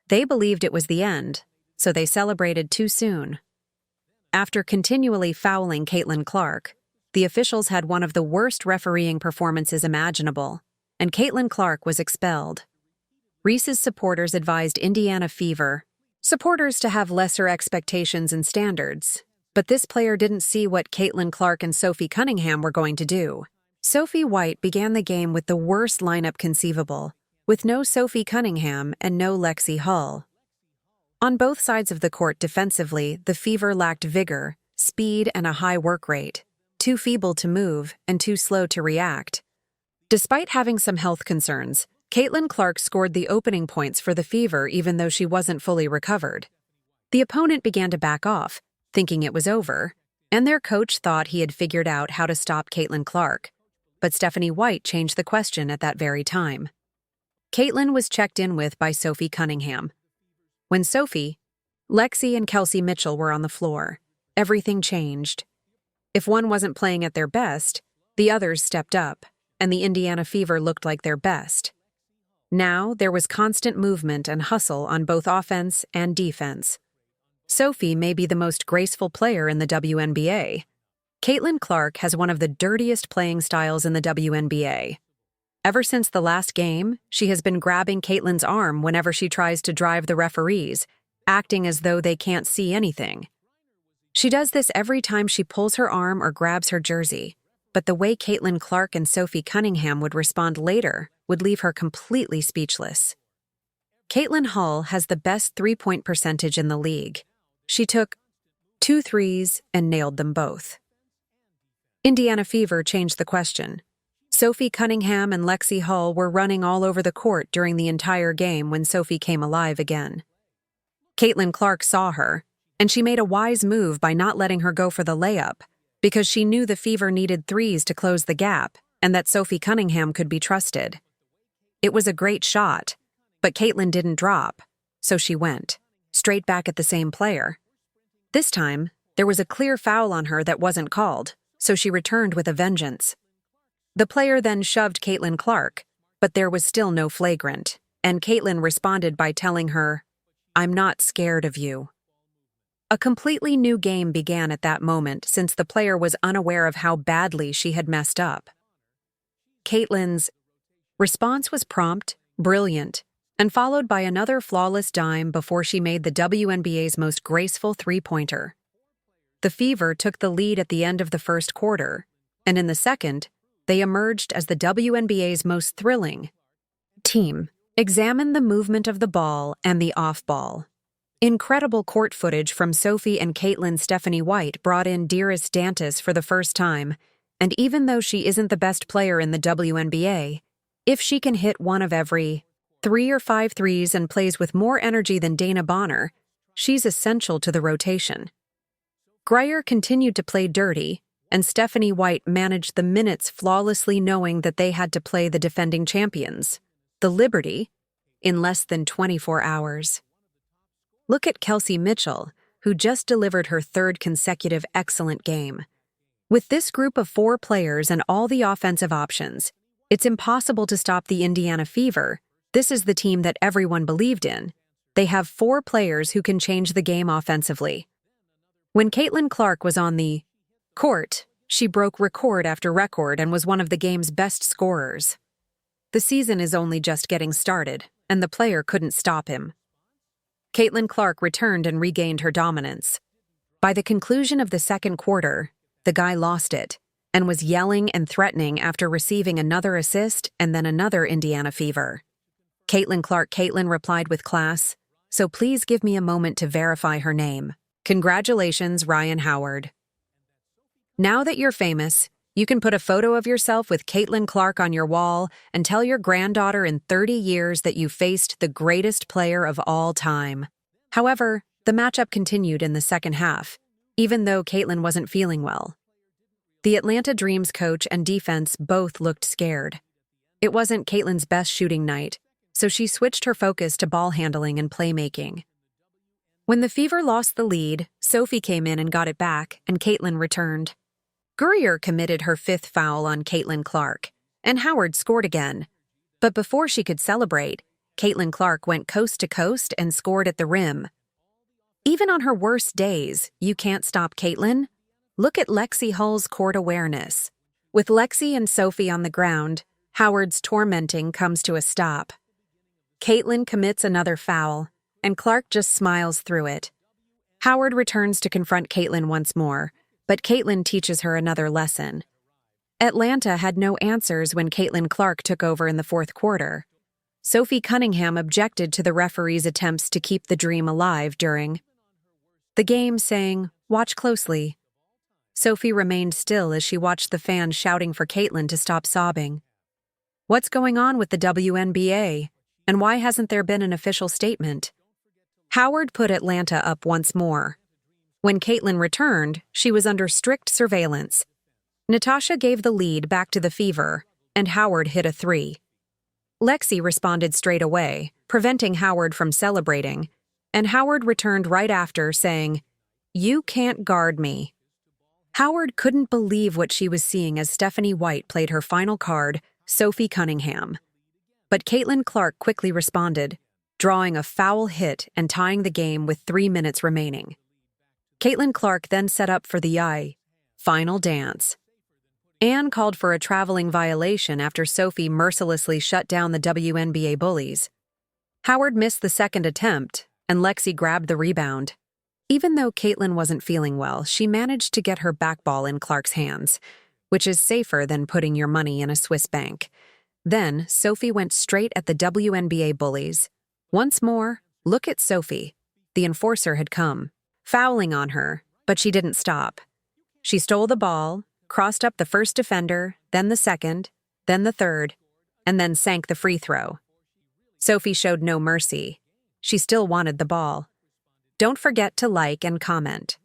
They believed it was the end, so they celebrated too soon. After continually fouling Caitlin Clark, the officials had one of the worst refereeing performances imaginable, and Caitlin Clark was expelled. Reese's supporters advised Indiana Fever supporters to have lesser expectations and standards, but this player didn't see what Caitlin Clark and Sophie Cunningham were going to do. Sophie White began the game with the worst lineup conceivable, with no Sophie Cunningham and no Lexi Hull. On both sides of the court defensively, the Fever lacked vigor, speed, and a high work rate, too feeble to move and too slow to react. Despite having some health concerns, Caitlin Clark scored the opening points for the Fever even though she wasn't fully recovered. The opponent began to back off, thinking it was over, and their coach thought he had figured out how to stop Caitlin Clark. But Stephanie White changed the question at that very time. Caitlin was checked in with by Sophie Cunningham. When Sophie, Lexi, and Kelsey Mitchell were on the floor, everything changed. If one wasn't playing at their best, the others stepped up, and the Indiana Fever looked like their best. Now, there was constant movement and hustle on both offense and defense. Sophie may be the most graceful player in the WNBA. Caitlin Clark has one of the dirtiest playing styles in the WNBA. Ever since the last game, she has been grabbing Caitlin's arm whenever she tries to drive the referees, acting as though they can't see anything. She does this every time she pulls her arm or grabs her jersey, but the way Caitlin Clark and Sophie Cunningham would respond later would leave her completely speechless. Caitlin Hull has the best three-point percentage in the league. She took 2 threes and nailed them both. Indiana Fever changed the question. Sophie Cunningham and Lexi Hull were running all over the court during the entire game when Sophie came alive again. Caitlin Clark saw her, and she made a wise move by not letting her go for the layup, because she knew the Fever needed threes to close the gap and that Sophie Cunningham could be trusted. It was a great shot, but Caitlin didn't drop, so she went, straight back at the same player. This time, there was a clear foul on her that wasn't called, so she returned with a vengeance. The player then shoved Caitlin Clark, but there was still no flagrant, and Caitlin responded by telling her, "I'm not scared of you." A completely new game began at that moment since the player was unaware of how badly she had messed up. Caitlin's response was prompt, brilliant, and followed by another flawless dime before she made the WNBA's most graceful three-pointer. The Fever took the lead at the end of the first quarter, and in the second, they emerged as the WNBA's most thrilling team. Examine the movement of the ball and the off-ball. Incredible court footage from Sophie and Caitlin. Stephanie White brought in Dearest Dantas for the first time, and even though she isn't the best player in the WNBA, if she can hit one of every 3 or 5 threes and plays with more energy than Dana Bonner, she's essential to the rotation. Greyer continued to play dirty, and Stephanie White managed the minutes flawlessly, knowing that they had to play the defending champions, the Liberty, in less than 24 hours. Look at Kelsey Mitchell, who just delivered her 3rd consecutive excellent game. With this group of 4 players and all the offensive options, it's impossible to stop the Indiana Fever. This is the team that everyone believed in. They have 4 players who can change the game offensively. When Caitlin Clark was on the court, she broke record after record and was one of the game's best scorers. The season is only just getting started, and the player couldn't stop him. Caitlin Clark returned and regained her dominance. By the conclusion of the second quarter, the guy lost it and was yelling and threatening after receiving another assist and then another Indiana Fever. Caitlin replied with class, "So please give me a moment to verify her name. Congratulations, Ryan Howard." Now that you're famous, you can put a photo of yourself with Caitlin Clark on your wall and tell your granddaughter in 30 years that you faced the greatest player of all time. However, the matchup continued in the second half, even though Caitlin wasn't feeling well. The Atlanta Dreams coach and defense both looked scared. It wasn't Caitlin's best shooting night, so she switched her focus to ball handling and playmaking. When the Fever lost the lead, Sophie came in and got it back, and Caitlin returned. Greyer committed her 5th foul on Caitlin Clark, and Howard scored again. But before she could celebrate, Caitlin Clark went coast to coast and scored at the rim. Even on her worst days, you can't stop Caitlin. Look at Lexi Hull's court awareness. With Lexi and Sophie on the ground, Howard's tormenting comes to a stop. Caitlin commits another foul, and Clark just smiles through it. Howard returns to confront Caitlin once more, but Caitlin teaches her another lesson. Atlanta had no answers when Caitlin Clark took over in the fourth quarter. Sophie Cunningham objected to the referee's attempts to keep the dream alive during the game, saying, "Watch closely." Sophie remained still as she watched the fans shouting for Caitlin to stop sobbing. What's going on with the WNBA, and why hasn't there been an official statement? Howard put Atlanta up once more. When Caitlin returned, she was under strict surveillance. Natasha gave the lead back to the Fever, and Howard hit a three. Lexi responded straight away, preventing Howard from celebrating, and Howard returned right after, saying, "You can't guard me." Howard couldn't believe what she was seeing as Stephanie White played her final card, Sophie Cunningham. But Caitlin Clark quickly responded, drawing a foul hit and tying the game with 3 minutes remaining. Caitlin Clark then set up for the final dance. Anne called for a traveling violation after Sophie mercilessly shut down the WNBA Bullies. Howard missed the second attempt, and Lexi grabbed the rebound. Even though Caitlin wasn't feeling well, she managed to get her back ball in Clark's hands, which is safer than putting your money in a Swiss bank. Then, Sophie went straight at the WNBA Bullies. Once more, look at Sophie. The enforcer had come, fouling on her, but she didn't stop. She stole the ball, crossed up the first defender, then the second, then the third, and then sank the free throw. Sophie showed no mercy. She still wanted the ball. Don't forget to like and comment.